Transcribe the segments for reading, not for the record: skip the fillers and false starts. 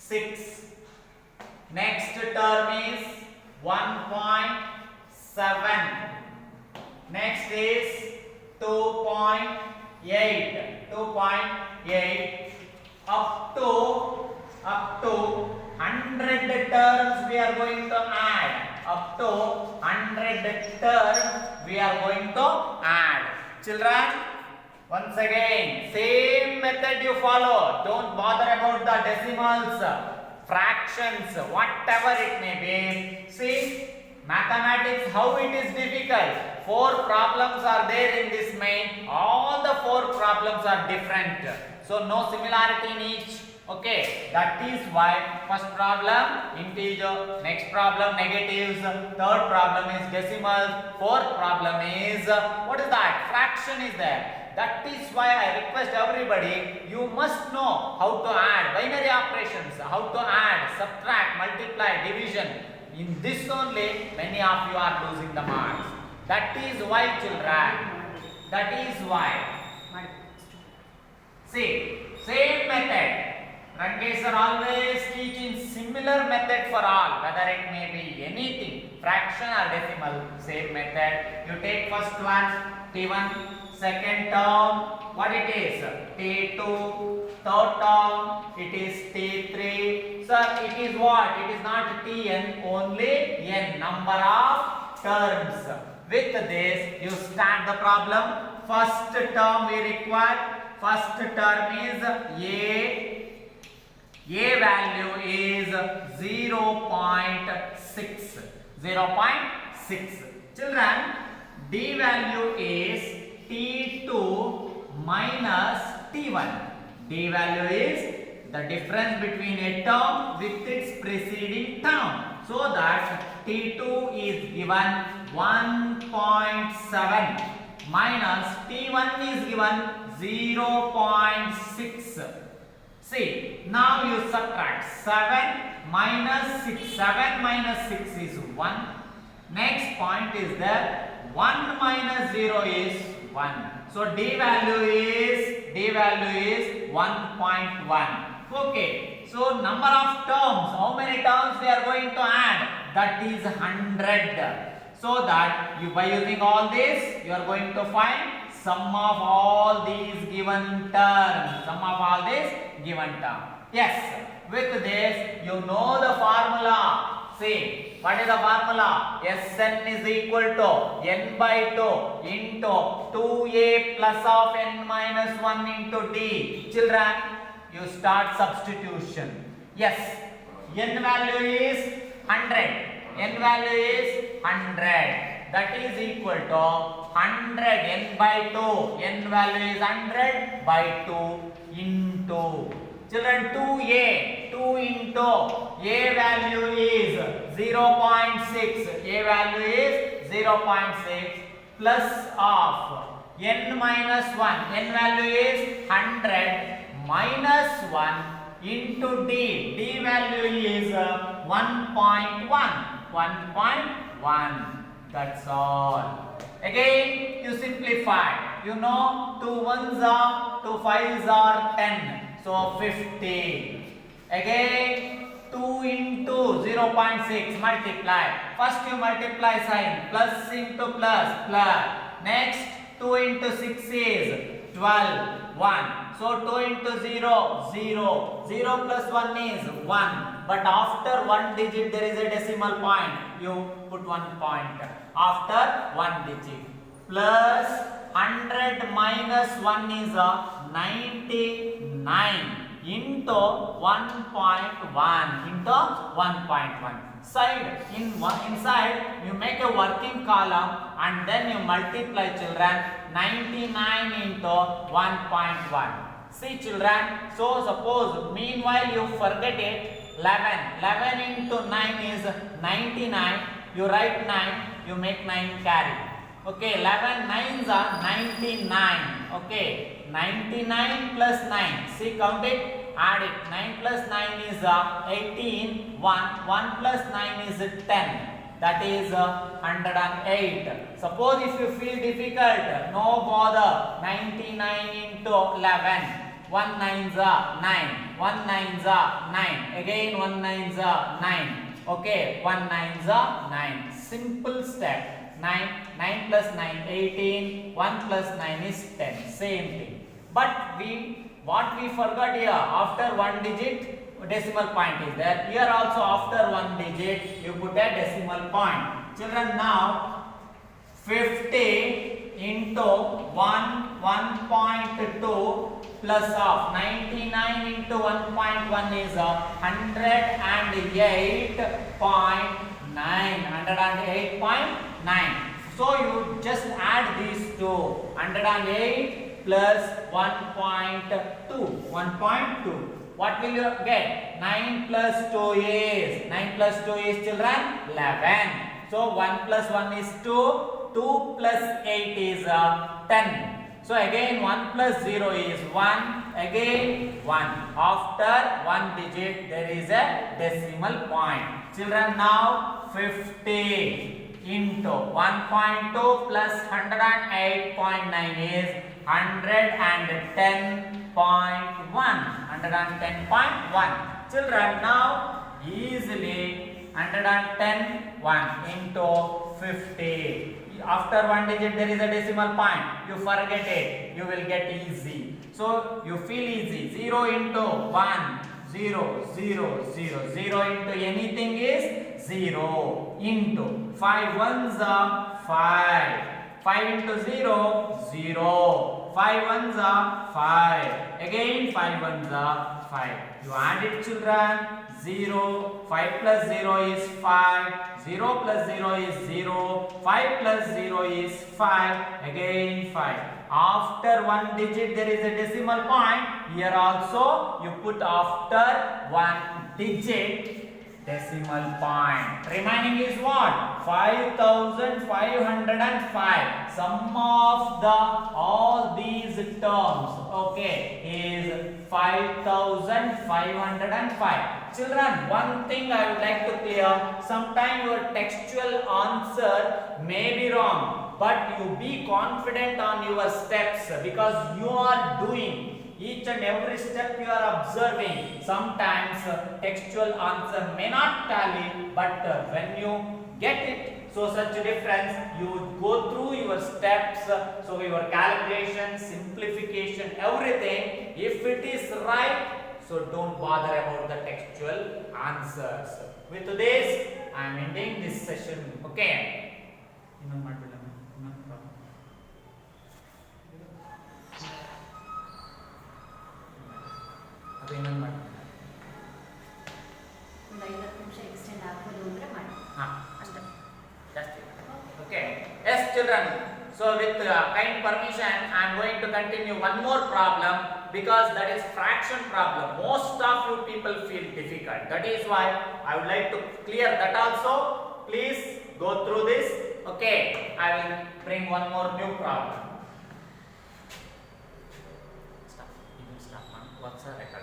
6. Next term is 1.7. Next is 2.8. 2.8 up to 100 terms we are going to add. Up to 100 terms we are going to add. Children, once again, same method you follow. Don't bother about the decimals, fractions, whatever it may be. See, mathematics, how it is difficult. 4 problems are there in this main. All the 4 problems are different. So, no similarity in each. Okay, that is why first problem integer, next problem negatives, third problem is decimals, fourth problem is what is that? Fraction is there. That is why I request everybody, you must know how to add binary operations, how to add, subtract, multiply, division. In this only many of you are losing the marks. That is why, children. That is why. See, same method. Rankesh sir always teach in similar method for all, whether it may be anything, fraction or decimal, same method. You take first one, T1, second term, what it is? T2, third term, it is T3. Sir, it is what? It is not Tn, only n, number of terms. With this, you start the problem. First term we require, first term is A value is 0.6. 0.6. Children, D value is T2 minus T1. D value is the difference between a term with its preceding term. So that T2 is given 1.7 minus T1 is given 0.6. See, now you subtract 7 minus 6. 7 minus 6 is 1. Next point is that 1 minus 0 is 1. So D value is 1.1. Okay. So number of terms, how many terms we are going to add? That is 100. So that you, by using all this, you are going to find sum of all these given terms. Sum of all these given terms. Yes. With this, you know the formula. See, what is the formula? Sn is equal to n by 2 into 2a plus of n minus 1 into d. Children, you start substitution. Yes, n value is 100. N value is 100. That is equal to 100 n by 2. N value is 100 by 2 into. Children, 2a. 2 into a value is 0.6. A value is 0.6 plus of n minus 1. N value is 100 minus 1 into d. D value is 1.1. 1.1. That's all. Again, you simplify. You know, 2 1s are, 2 5s are 10. So 50. Again, 2 into 0.6 multiply. First you multiply sign. Plus into plus. Plus. Next, 2 into 6 is 12. 1. So 2 into 0, 0. 0 plus 1 is 1. But after 1 digit there is a decimal point. You put 1 point. After 1 digit. Plus 100 minus 1 is 99 into 1.1 into 1.1. Inside you make a working column and then you multiply, children, 99 into 1.1. See, children, so suppose meanwhile you forget it, 11. 11 into 9 is 99. You write 9, you make 9 carry. Okay, 11 9s are 99. Okay, 99 plus 9. See, count it. Add it. 9 plus 9 is 18. 1 plus 9 is 10. That is 108. Suppose if you feel difficult, no bother. 99 into 11. 1 nines are 9. 1 nines are 9. Again 1 nines are 9. Okay, 1 nines are 9. Simple step. 9, 9 plus 9, 18. 1 plus 9 is 10. Same thing. But what we forgot here, after one digit, decimal point is there. Here also after one digit, you put a decimal point. Children, now 50 into 1, 1.2 plus of 99 into 1.1 is 108.9. 108.9. So you just add these two. 108 plus 1.2. 1.2. What will you get? 9 plus 2 is, 9 plus 2 is, children, 11. So 1 plus 1 is 2. 2 plus 8 is 10. So again 1 plus 0 is 1. Again 1. After one digit there is a decimal point. Children, now 50 into 1.2 plus 108.9 is 110.1. 110.1. Children, now easily 110.1 into 50. After one digit there is a decimal point. You forget it. You will get easy. So you feel easy. 0 into 1. 0, 0, 0. 0 into anything is 0. Into 5 ones are 5. 5 into 0, 0. 5 ones are 5. Again 5 ones are 5. You add it, children. 0. 5 plus 0 is 5. 0 plus 0 is 0. 5 plus 0 is 5. Again 5. After one digit there is a decimal point. Here also you put after one digit decimal point. Remaining is what? 5505. Sum of all these terms, okay, is 5505. Children, one thing I would like to clear. Sometimes your textual answer may be wrong, but you be confident on your steps because you are doing. Each and every step you are observing. Sometimes textual answer may not tally, but when you get it, so such a difference, you would go through your steps, so your calculation, simplification, everything. If it is right, so don't bother about the textual answers. With this, I am ending this session. Okay. Okay. Yes, children. So with kind permission, I am going to continue one more problem because that is fraction problem. Most of you people feel difficult. That is why I would like to clear that also. Please go through this. Okay. I will bring one more new problem. Stop. You will stop. What's the record?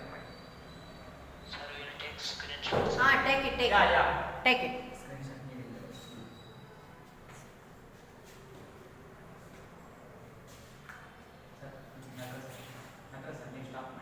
Sir, will take screenshots. Take it. Yeah. Take it.